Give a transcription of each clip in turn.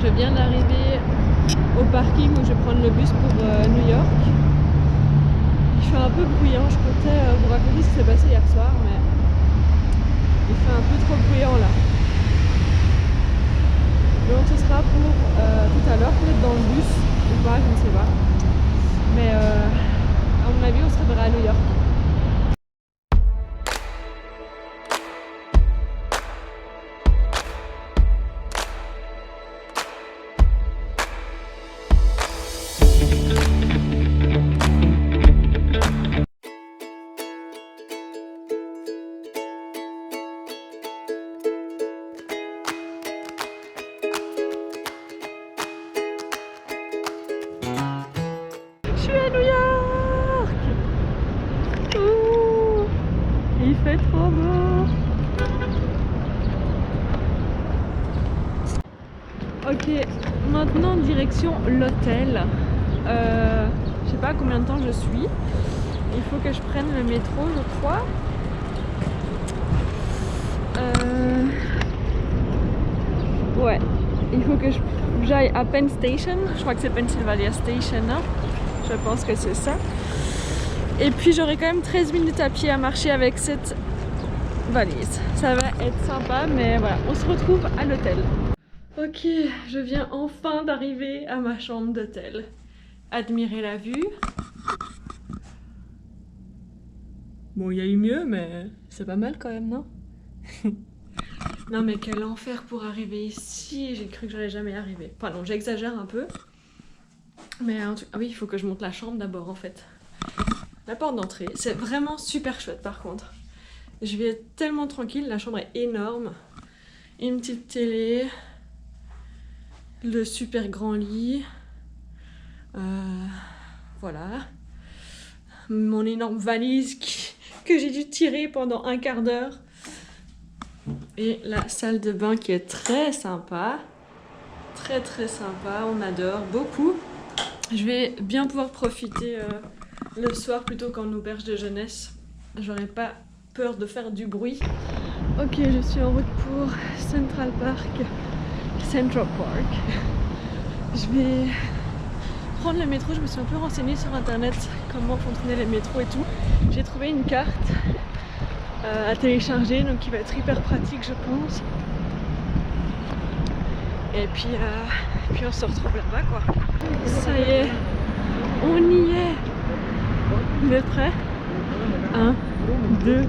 Je viens d'arriver au parking où je vais prendre le bus pour New York. Il fait un peu bruyant, je comptais vous raconter ce qui s'est passé hier soir, mais il fait un peu trop bruyant là. Donc ce sera pour tout à l'heure, peut-être dans le bus ou pas, je ne sais pas. Mais à mon avis, on se reverra à New York. Je suis à New York. Ouh, il fait trop beau. Ok, maintenant direction l'hôtel. Je sais pas combien de temps je suis. Il faut que je prenne le métro, je crois. Ouais, il faut que j'aille à Penn Station. Je crois que c'est Pennsylvania Station, hein. Je pense que c'est ça. Et puis j'aurai quand même 13 minutes à pied à marcher avec cette valise. Ça va être sympa, mais voilà, on se retrouve à l'hôtel. Ok, je viens enfin d'arriver à ma chambre d'hôtel. Admirez la vue. Bon, il y a eu mieux, mais c'est pas mal quand même, non? Non mais quel enfer pour arriver ici, j'ai cru que j'allais jamais y arriver. Enfin non, j'exagère un peu. Mais ah oui, il faut que je monte la chambre d'abord en fait. La porte d'entrée, c'est vraiment super chouette par contre. Je vais être tellement tranquille, la chambre est énorme. Une petite télé, le super grand lit. Voilà. Mon énorme valise que j'ai dû tirer pendant un quart d'heure. Et la salle de bain qui est très sympa. Très très sympa, on adore beaucoup. Je vais bien pouvoir profiter le soir plutôt qu'en auberge de jeunesse. J'aurais pas peur de faire du bruit. Ok, je suis en route pour Central Park. Je vais prendre le métro. Je me suis un peu renseignée sur internet comment fonctionnaient les métros et tout. J'ai trouvé une carte à télécharger, donc qui va être hyper pratique je pense. Et puis on se retrouve là-bas quoi. Ça y est, on y est. Vous êtes prêts? 1, 2,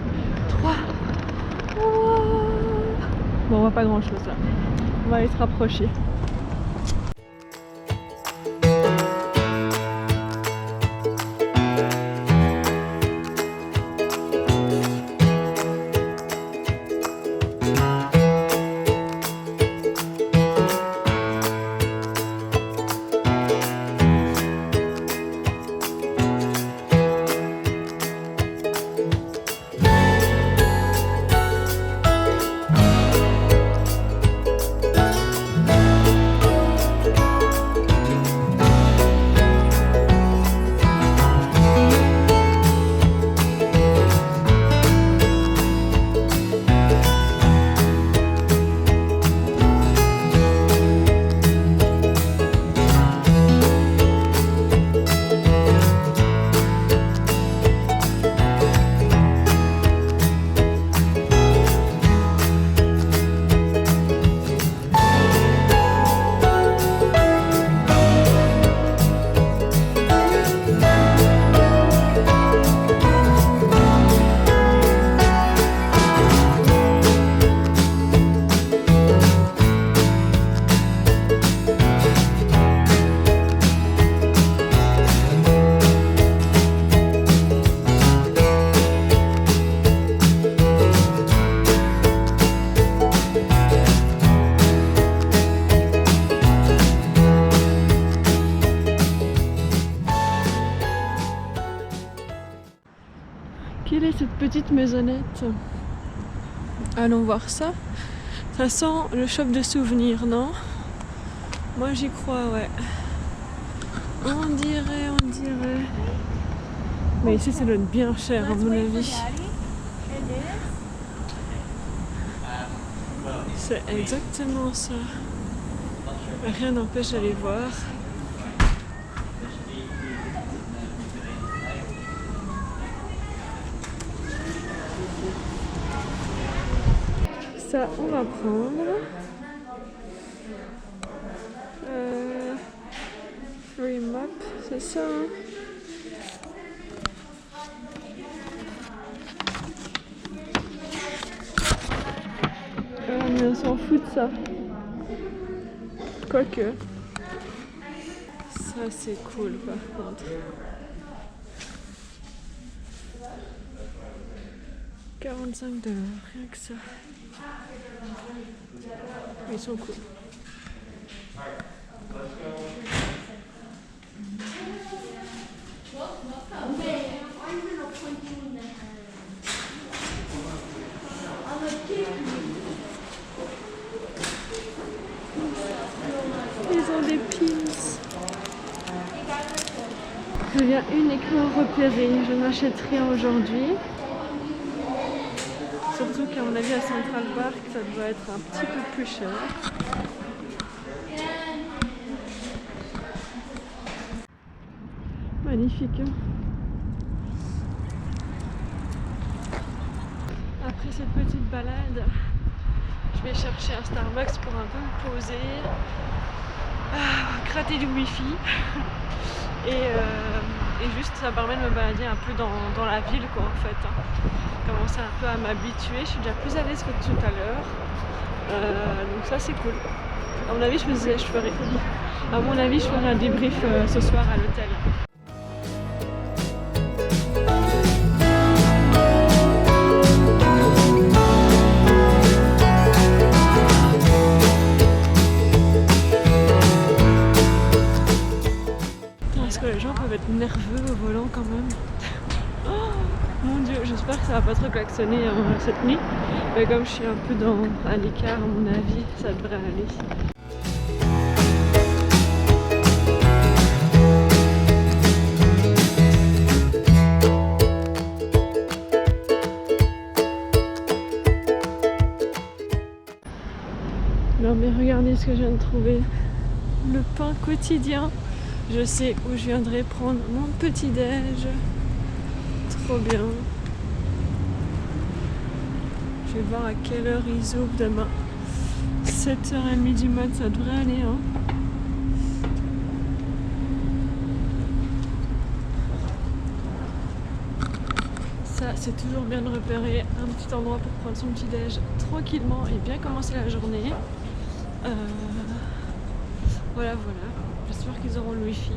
3. Wow. Bon, on voit pas grand chose là. On va aller se rapprocher. Quelle est cette petite maisonnette? Allons voir ça. Ça sent le shop de souvenirs, non? Moi j'y crois, ouais. On dirait. Mais ici ça doit être bien cher à mon avis. C'est exactement ça. Rien n'empêche d'aller voir. Ça, on va prendre. Free map, c'est ça. Hein. Mais on s'en fout de ça. Quoique. Ça, c'est cool par contre. 45 $, rien que ça. Ils sont cool. Ils ont des pins. Je viens uniquement repérer. Je n'achète rien aujourd'hui. Surtout qu'à mon avis à Central Park, ça doit être un petit peu plus cher. Magnifique. Hein. Après cette petite balade, je vais chercher un Starbucks pour un peu me poser, gratter du wifi et juste ça permet de me balader un peu dans la ville quoi en fait. Hein. Commencer un peu à m'habituer, je suis déjà plus à l'aise que tout à l'heure, donc ça c'est cool. À mon avis je ferai un débrief ce soir à l'hôtel. Est-ce que les gens peuvent être nerveux au volant quand même? Mon Dieu, j'espère que ça va pas trop klaxonner cette nuit. Mais comme je suis un peu à l'écart, à mon avis, ça devrait aller. Non mais regardez ce que je viens de trouver. Le pain quotidien. Je sais où je viendrai prendre mon petit déj. Trop bien. Je vais voir à quelle heure ils ouvrent demain. 7h30 du mat, ça devrait aller. Hein. Ça, c'est toujours bien de repérer un petit endroit pour prendre son petit déj tranquillement et bien commencer la journée. Voilà. J'espère qu'ils auront le wifi.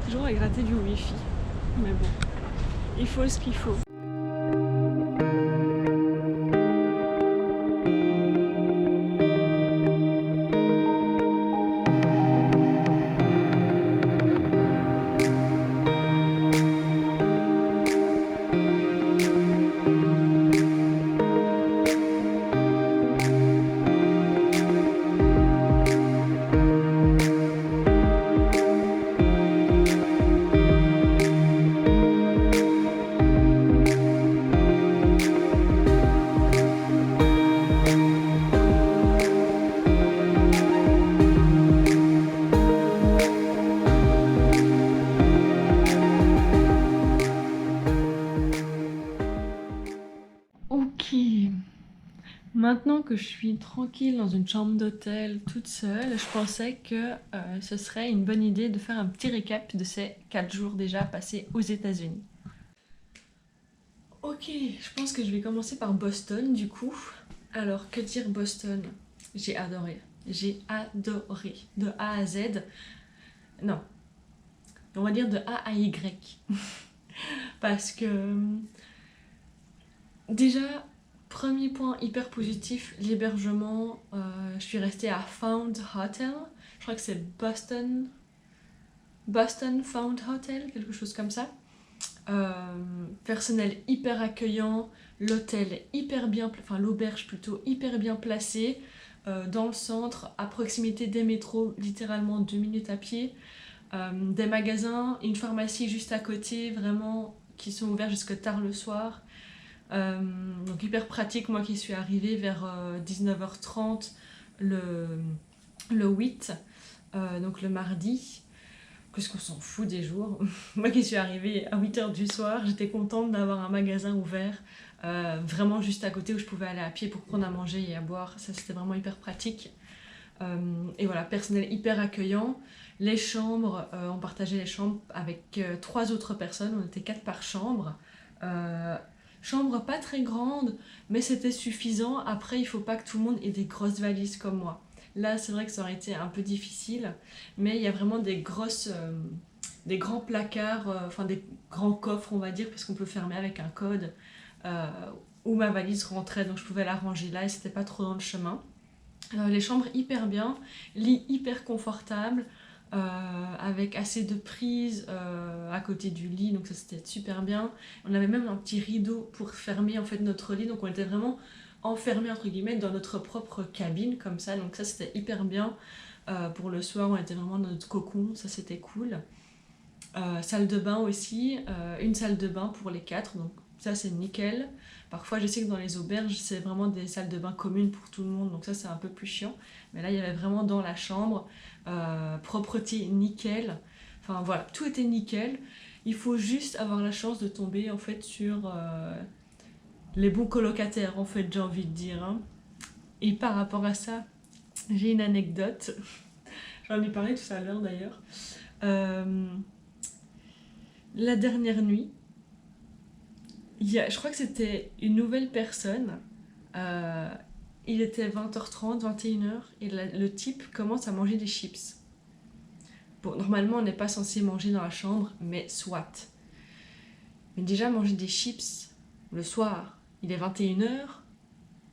Toujours à gratter du wifi. Mais bon, il faut ce qu'il faut. Maintenant que je suis tranquille dans une chambre d'hôtel toute seule, je pensais que ce serait une bonne idée de faire un petit récap de ces 4 jours déjà passés aux États-Unis. Ok, je pense que je vais commencer par Boston du coup. Alors, que dire Boston? J'ai adoré. J'ai adoré. De A à Z. Non. On va dire de A à Y. Parce que... Déjà... Premier point hyper positif, l'hébergement. Je suis restée à Found Hotel. Je crois que c'est Boston Found Hotel, quelque chose comme ça. Personnel hyper accueillant, l'hôtel hyper bien, enfin l'auberge plutôt hyper bien placée, dans le centre, à proximité des métros, littéralement 2 minutes à pied. Des magasins, une pharmacie juste à côté, vraiment qui sont ouverts jusque tard le soir. Donc hyper pratique, moi qui suis arrivée vers 19h30, le 8, donc le mardi. Qu'est-ce qu'on s'en fout des jours. Moi qui suis arrivée à 8h du soir, j'étais contente d'avoir un magasin ouvert, vraiment juste à côté où je pouvais aller à pied pour prendre à manger et à boire. Ça, c'était vraiment hyper pratique. Et voilà, personnel hyper accueillant. Les chambres, on partageait les chambres avec 3 autres personnes, on était 4 par chambre. Euh, Chambre pas très grande, mais c'était suffisant. Après, il faut pas que tout le monde ait des grosses valises comme moi. Là, c'est vrai que ça aurait été un peu difficile, mais il y a vraiment des grands placards, enfin des grands coffres, on va dire, parce qu'on peut fermer avec un code, euh, où ma valise rentrait, donc je pouvais la ranger là et c'était pas trop dans le chemin. Les chambres hyper bien, lit hyper confortable, avec assez de prises à côté du lit, donc ça c'était super bien. On avait même un petit rideau pour fermer en fait notre lit, donc on était vraiment enfermés entre guillemets dans notre propre cabine comme ça, donc ça c'était hyper bien. Pour le soir, on était vraiment dans notre cocon, ça c'était cool. Salle de bain aussi, une salle de bain pour les 4, donc ça c'est nickel. Parfois je sais que dans les auberges c'est vraiment des salles de bain communes pour tout le monde, donc ça c'est un peu plus chiant. Mais là il y avait vraiment dans la chambre, propreté nickel, enfin voilà, tout était nickel. Il faut juste avoir la chance de tomber en fait sur les bons colocataires en fait, j'ai envie de dire, hein. Et par rapport à ça, j'ai une anecdote, j'en ai parlé tout à l'heure d'ailleurs. Euh, la dernière nuit, je crois que c'était une nouvelle personne. Euh, il était 20h30, 21h, et le type commence à manger des chips. Bon, normalement, on n'est pas censé manger dans la chambre, mais soit. Mais déjà, manger des chips le soir, il est 21h,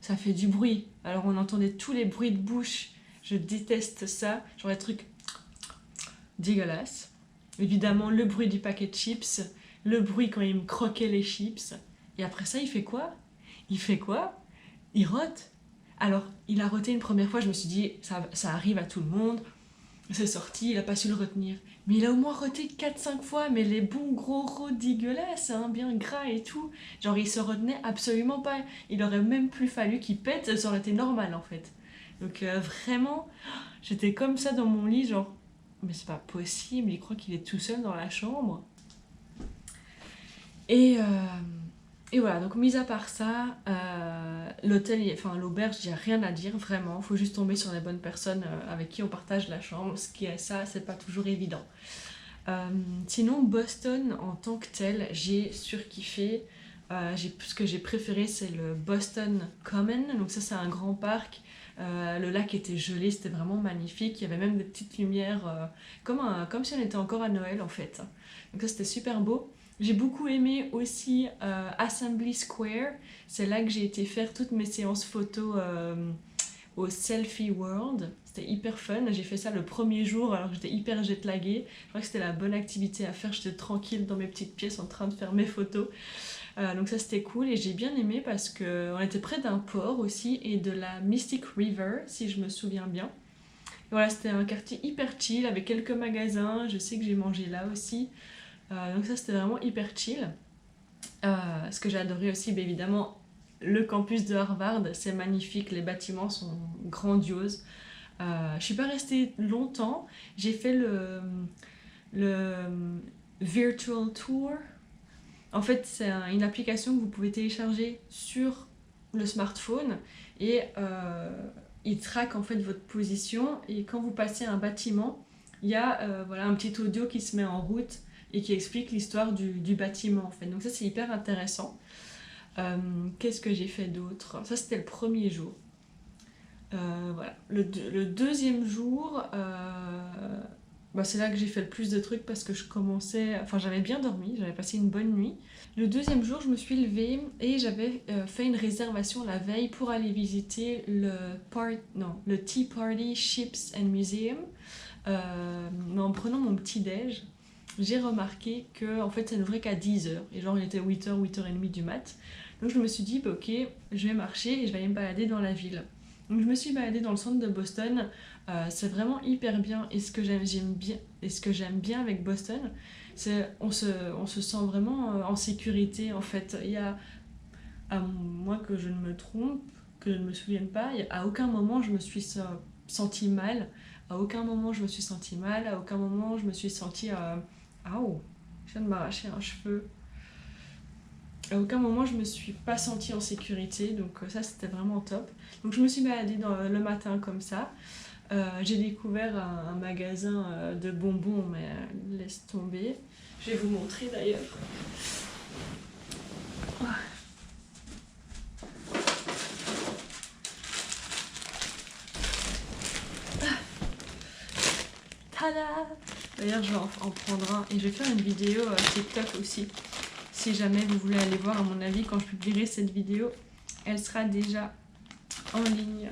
ça fait du bruit. Alors, on entendait tous les bruits de bouche. Je déteste ça. Genre, les trucs dégueulasses. Évidemment, le bruit du paquet de chips, le bruit quand il me croquait les chips. Et après ça, il fait quoi? Il fait quoi? Il rote. Alors, il a roté une première fois, je me suis dit, ça arrive à tout le monde. C'est sorti, il a pas su le retenir. Mais il a au moins roté 4 5 fois, mais les bons gros rots dégueulasses, hein, bien gras et tout. Genre, il se retenait absolument pas. Il aurait même plus fallu qu'il pète, ça aurait été normal en fait. Donc, vraiment, j'étais comme ça dans mon lit, genre, mais c'est pas possible, il croit qu'il est tout seul dans la chambre. Et, euh, et voilà, donc mis à part ça, l'hôtel, enfin l'auberge, il n'y a rien à dire vraiment. Il faut juste tomber sur les bonnes personnes avec qui on partage la chambre, ce qui est ça, c'est pas toujours évident. Sinon, Boston en tant que tel, j'ai surkiffé. Ce que j'ai préféré, c'est le Boston Common. Donc ça, c'est un grand parc. Le lac était gelé, c'était vraiment magnifique. Il y avait même des petites lumières, comme si on était encore à Noël en fait. Donc ça, c'était super beau. J'ai beaucoup aimé aussi Assembly Square. C'est là que j'ai été faire toutes mes séances photos au Selfie World. C'était hyper fun. J'ai fait ça le premier jour alors que j'étais hyper jetlaguée. Je crois que c'était la bonne activité à faire. J'étais tranquille dans mes petites pièces en train de faire mes photos. Donc ça c'était cool et j'ai bien aimé parce qu'on était près d'un port aussi et de la Mystic River si je me souviens bien. Et voilà, c'était un quartier hyper chill avec quelques magasins. Je sais que j'ai mangé là aussi. Donc ça c'était vraiment hyper chill. Ce que j'ai adoré aussi, bah, évidemment, le campus de Harvard, c'est magnifique, les bâtiments sont grandioses. Je suis pas restée longtemps, j'ai fait le Virtual Tour. En fait, c'est une application que vous pouvez télécharger sur le smartphone et il traque en fait votre position et quand vous passez un bâtiment, il y a voilà, un petit audio qui se met en route et qui explique l'histoire du bâtiment en fait. Donc ça c'est hyper intéressant. Qu'est-ce que j'ai fait d'autre? Ça c'était le premier jour. Voilà. Le deuxième jour, bah, c'est là que j'ai fait le plus de trucs parce que je commençais... Enfin j'avais bien dormi, j'avais passé une bonne nuit. Le deuxième jour je me suis levée et j'avais fait une réservation la veille pour aller visiter le Tea Party Ships and Museum. Mais en prenant mon petit déj, j'ai remarqué que en fait ça n'ouvrait qu'à 10h et genre il était 8h, 8h30 du mat. Donc je me suis dit bah, ok, je vais marcher et je vais aller me balader dans la ville. Donc je me suis baladée dans le centre de Boston. C'est vraiment hyper bien et ce que j'aime bien avec Boston, c'est on se sent vraiment en sécurité en fait. Il y a, à moins que je ne me trompe, que je ne me souvienne pas, à aucun moment je me suis sentie mal. À aucun moment je me suis sentie mal, à aucun moment je me suis sentie... Aouh, je viens de m'arracher un cheveu. À aucun moment je me suis pas sentie en sécurité, donc ça c'était vraiment top. Donc je me suis baladée le matin comme ça. J'ai découvert un magasin de bonbons, mais laisse tomber. Je vais vous montrer d'ailleurs. Tada! D'ailleurs, je vais en prendre un et je vais faire une vidéo TikTok aussi. Si jamais vous voulez aller voir, à mon avis, quand je publierai cette vidéo, elle sera déjà en ligne.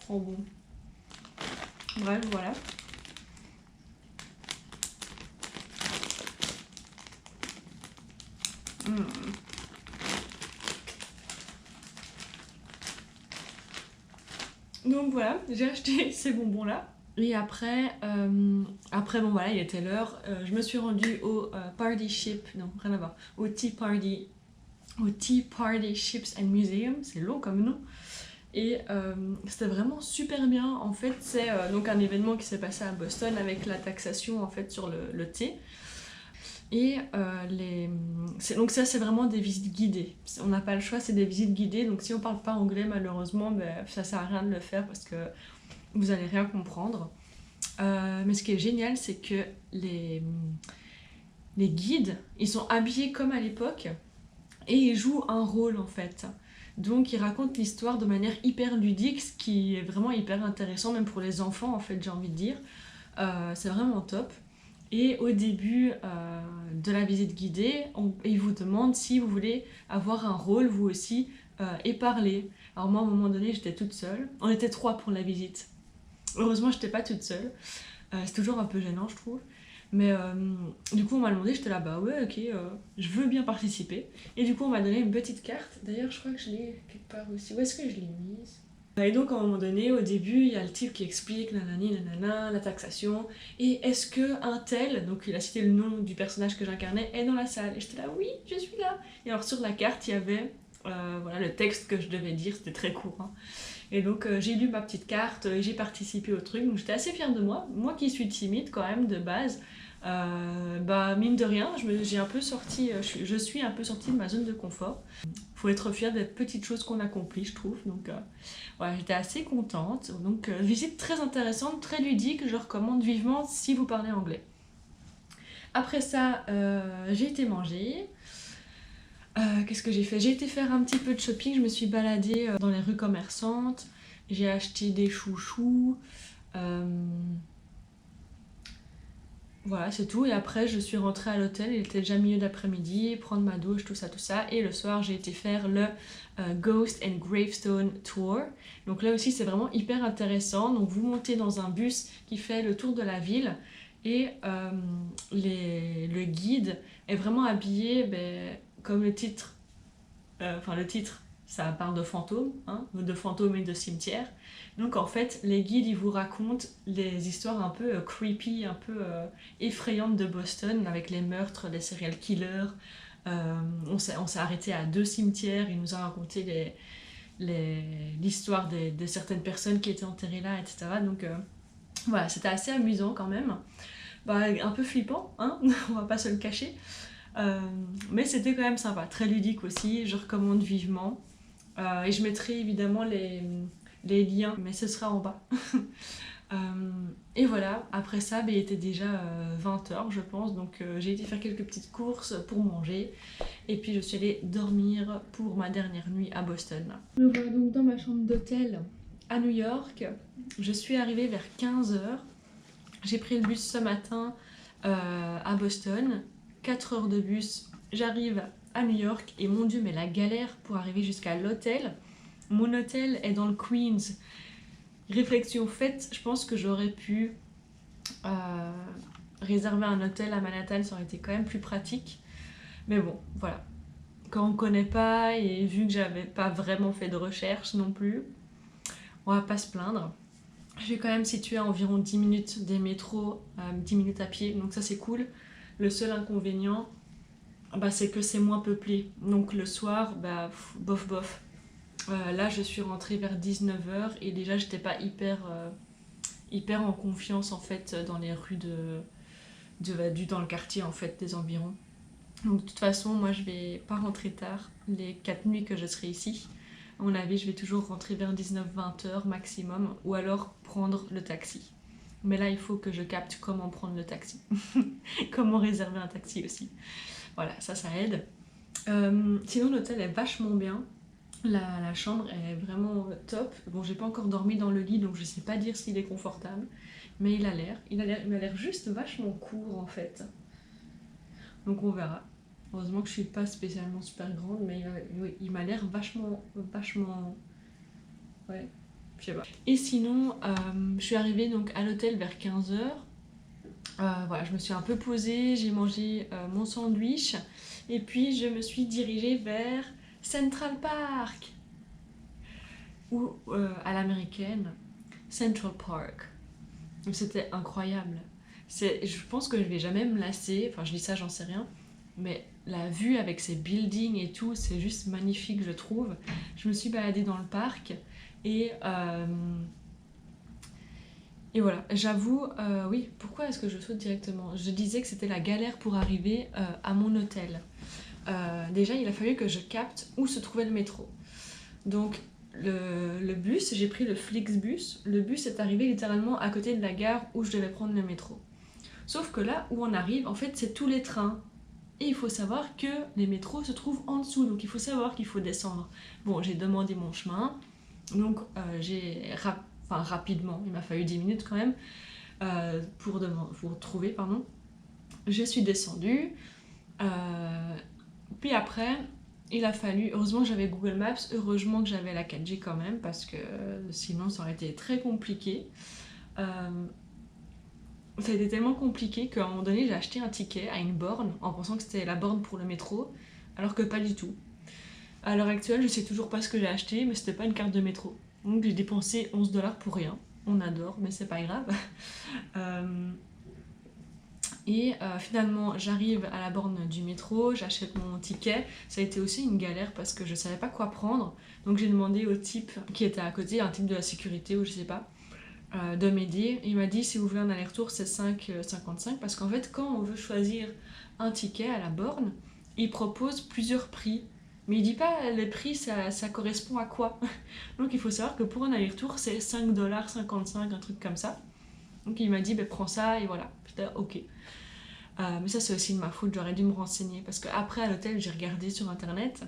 Trop bon. Bref, voilà. Donc voilà, j'ai acheté ces bonbons là. Et après, bon voilà, il était l'heure. Je me suis rendue au Party Ship, non, rien à voir, au Tea Party Ships and Museum, c'est long comme nom. Et c'était vraiment super bien. En fait, c'est donc un événement qui s'est passé à Boston avec la taxation en fait sur le thé. Et donc ça c'est vraiment des visites guidées. On n'a pas le choix, c'est des visites guidées. Donc si on parle pas anglais, malheureusement, ça sert à rien de le faire parce que vous allez rien comprendre. Mais ce qui est génial, c'est que les guides, ils sont habillés comme à l'époque et ils jouent un rôle en fait. Donc ils racontent l'histoire de manière hyper ludique, ce qui est vraiment hyper intéressant, même pour les enfants en fait, j'ai envie de dire. C'est vraiment top. Et au début de la visite guidée, ils vous demandent si vous voulez avoir un rôle vous aussi et parler. Alors moi à un moment donné j'étais toute seule, on était 3 pour la visite. Heureusement j'étais pas toute seule, c'est toujours un peu gênant je trouve. Mais du coup on m'a demandé, j'étais là bah ouais ok, je veux bien participer. Et du coup on m'a donné une petite carte, d'ailleurs je crois que je l'ai quelque part aussi, où est-ce que je l'ai mise ? Et donc à un moment donné, au début, il y a le type qui explique nanani nanana, la taxation, et est-ce que un tel, donc il a cité le nom du personnage que j'incarnais, est dans la salle. Et j'étais là, oui, je suis là. Et alors sur la carte, il y avait voilà, le texte que je devais dire, c'était très court. Hein. Et donc j'ai lu ma petite carte, et j'ai participé au truc, donc j'étais assez fière de moi qui suis timide quand même de base. Bah mine de rien, je suis un peu sortie de ma zone de confort. Faut être fier des petites choses qu'on accomplit, je trouve. Donc voilà, j'étais assez contente. Donc visite très intéressante, très ludique, je recommande vivement si vous parlez anglais. Après ça, j'ai été manger. Qu'est-ce que j'ai fait? J'ai été faire un petit peu de shopping, je me suis baladée dans les rues commerçantes, j'ai acheté des chouchous, voilà c'est tout. Et après je suis rentrée à l'hôtel, il était déjà milieu d'après-midi, prendre ma douche, tout ça. Et le soir j'ai été faire le Ghost and Gravestone Tour. Donc là aussi c'est vraiment hyper intéressant. Donc vous montez dans un bus qui fait le tour de la ville et le guide est vraiment habillé comme le titre, le titre, ça parle de fantômes, hein, de fantômes et de cimetières. Donc en fait, les guides, ils vous racontent les histoires un peu creepy, un peu effrayantes de Boston, avec les meurtres, les serial killers. On s'est arrêté à 2 cimetières, il nous a raconté l'histoire de certaines personnes qui étaient enterrées là, etc. Donc voilà, c'était assez amusant quand même. Un peu flippant, hein, on va pas se le cacher. Mais c'était quand même sympa, très ludique aussi, je recommande vivement. Et je mettrai évidemment les liens, mais ce sera en bas. Et voilà, après ça, il était déjà 20h je pense, donc j'ai été faire quelques petites courses pour manger. Et puis je suis allée dormir pour ma dernière nuit à Boston. Me voilà donc dans ma chambre d'hôtel à New York. Je suis arrivée vers 15h. J'ai pris le bus ce matin à Boston. 4 heures de bus, j'arrive à New York et mon dieu mais la galère pour arriver jusqu'à l'hôtel. Mon hôtel est dans le Queens. Réflexion faite, je pense que j'aurais pu réserver un hôtel à Manhattan, ça aurait été quand même plus pratique. Mais bon, voilà. Quand on connaît pas et vu que j'avais pas vraiment fait de recherche non plus, on va pas se plaindre. Je suis quand même située à environ 10 minutes des métros, 10 minutes à pied, donc ça c'est cool. Le seul inconvénient, c'est que c'est moins peuplé. Donc le soir, bof. Là, je suis rentrée vers 19h et déjà, j'étais pas hyper en confiance en fait dans les rues dans le quartier en fait des environs. Donc, de toute façon, moi, je vais pas rentrer tard les 4 nuits que je serai ici. À mon avis, je vais toujours rentrer vers 19-20h maximum ou alors prendre le taxi. Mais là, il faut que je capte comment prendre le taxi. Comment réserver un taxi aussi. Voilà, ça aide. Sinon, l'hôtel est vachement bien. La chambre est vraiment top. Bon, j'ai pas encore dormi dans le lit, donc je sais pas dire s'il est confortable. Mais il m'a l'air juste vachement court en fait. Donc on verra. Heureusement que je suis pas spécialement super grande, mais oui, il m'a l'air vachement... Ouais, je sais pas. Et sinon, je suis arrivée donc à l'hôtel vers 15h. Voilà, je me suis un peu posée, j'ai mangé mon sandwich. Et puis je me suis dirigée vers Central Park. Ou à l'américaine, Central Park. Donc c'était incroyable. Je pense que je vais jamais me lasser, enfin je dis ça, j'en sais rien, mais la vue avec ces buildings et tout, c'est juste magnifique, je trouve. Je me suis baladée dans le parc et voilà, j'avoue, oui, pourquoi est-ce que je saute directement? Je disais que c'était la galère pour arriver à mon hôtel. Déjà, il a fallu que je capte où se trouvait le métro. Donc, le bus, j'ai pris le Flixbus. Le bus est arrivé littéralement à côté de la gare où je devais prendre le métro. Sauf que là où on arrive, en fait, c'est tous les trains. Et il faut savoir que les métros se trouvent en dessous, donc il faut savoir qu'il faut descendre. Bon, j'ai demandé mon chemin, donc rapidement, il m'a fallu 10 minutes quand même, pour trouver, pardon. Je suis descendue, puis après, il a fallu, heureusement que j'avais Google Maps, heureusement que j'avais la 4G quand même, parce que sinon ça aurait été très compliqué. Ça a été tellement compliqué qu'à un moment donné, j'ai acheté un ticket à une borne en pensant que c'était la borne pour le métro, alors que pas du tout. À l'heure actuelle, je sais toujours pas ce que j'ai acheté, mais c'était pas une carte de métro. Donc j'ai dépensé 11$ pour rien. On adore, mais c'est pas grave. Finalement, j'arrive à la borne du métro, j'achète mon ticket. Ça a été aussi une galère parce que je savais pas quoi prendre. Donc j'ai demandé au type qui était à côté, un type de la sécurité ou je sais pas, de m'aider. Il m'a dit si vous voulez un aller-retour c'est 5,55 parce qu'en fait quand on veut choisir un ticket à la borne, il propose plusieurs prix. Mais il dit pas les prix ça correspond à quoi. Donc il faut savoir que pour un aller-retour c'est 5,55$, un truc comme ça. Donc il m'a dit prends ça et voilà. J'étais ok. Mais ça c'est aussi de ma faute, j'aurais dû me renseigner parce qu'après à l'hôtel j'ai regardé sur internet.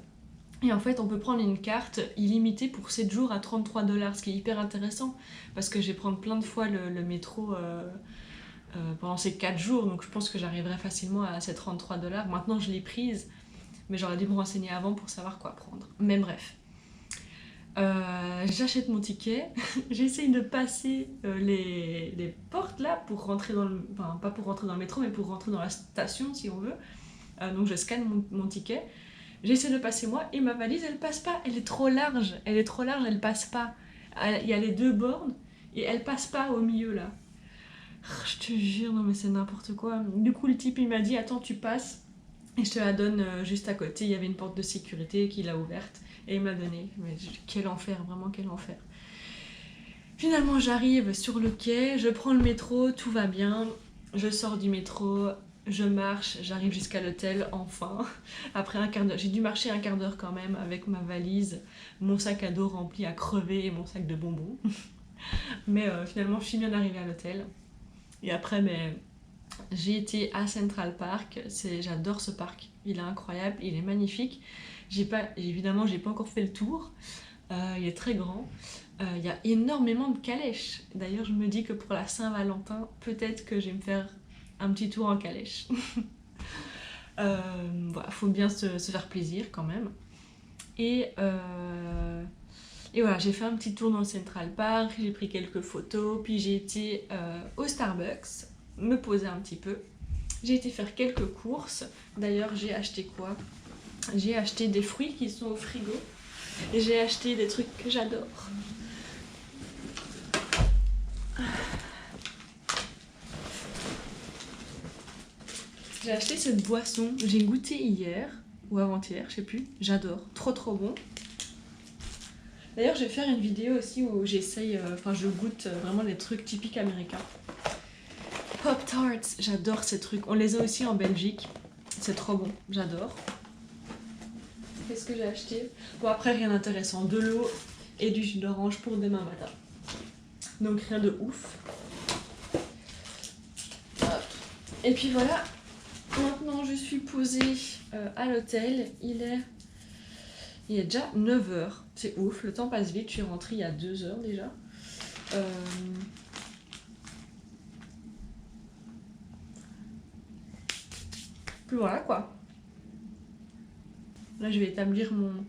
Et en fait, on peut prendre une carte illimitée pour 7 jours à 33$, ce qui est hyper intéressant parce que je vais prendre plein de fois le métro pendant ces 4 jours, donc je pense que j'arriverai facilement à ces 33$. Maintenant, je l'ai prise, mais j'aurais dû me renseigner avant pour savoir quoi prendre. Mais bref. J'achète mon ticket, j'essaye de passer les portes là pour rentrer dans le... Enfin, pas pour rentrer dans le métro, mais pour rentrer dans la station si on veut. Donc je scanne mon ticket. J'essaie de passer moi et ma valise elle passe pas, elle est trop large, elle passe pas. Il y a les deux bornes et elle passe pas au milieu là. Je te jure, non mais c'est n'importe quoi. Du coup le type il m'a dit attends tu passes et je te la donne juste à côté. Il y avait une porte de sécurité qu'il a ouverte et il m'a donné. Mais quel enfer, vraiment quel enfer. Finalement j'arrive sur le quai, je prends le métro, tout va bien. Je sors du métro, je marche, j'arrive jusqu'à l'hôtel, enfin. Après un quart d'heure, j'ai dû marcher un quart d'heure quand même avec ma valise, mon sac à dos rempli à crever et mon sac de bonbons. Mais finalement, je suis bien arrivée à l'hôtel. Et après, j'ai été à Central Park. J'adore ce parc. Il est incroyable, il est magnifique. Évidemment, j'ai pas encore fait le tour. Il est très grand. Il y a énormément de calèches. D'ailleurs, je me dis que pour la Saint-Valentin, peut-être que je vais me faire un petit tour en calèche. Voilà, faut bien se faire plaisir quand même. Et voilà, j'ai fait un petit tour dans le Central Park, j'ai pris quelques photos, puis j'ai été au Starbucks, me poser un petit peu. J'ai été faire quelques courses. D'ailleurs, j'ai acheté quoi? J'ai acheté des fruits qui sont au frigo. Et j'ai acheté des trucs que j'adore. J'ai acheté cette boisson, j'ai goûté hier ou avant-hier, je sais plus. J'adore, trop bon. D'ailleurs, je vais faire une vidéo aussi où j'essaye, enfin je goûte vraiment les trucs typiques américains. Pop-Tarts, j'adore ces trucs. On les a aussi en Belgique. C'est trop bon, j'adore. Qu'est-ce que j'ai acheté? Bon, après, rien d'intéressant. De l'eau et du jus d'orange pour demain matin. Donc rien de ouf. Hop. Et puis voilà, maintenant je suis posée à l'hôtel. Il est déjà 9h. C'est ouf, le temps passe vite. Je suis rentrée il y a 2h déjà. Puis voilà quoi. Là, je vais établir mon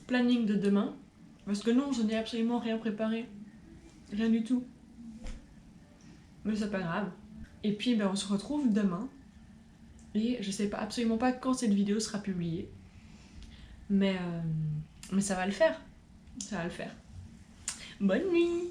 planning de demain. Parce que non, je n'ai absolument rien préparé. Rien du tout. Mais c'est pas grave. Et puis, ben, on se retrouve demain. Et je sais pas, absolument pas quand cette vidéo sera publiée. Mais ça va le faire. Ça va le faire. Bonne nuit!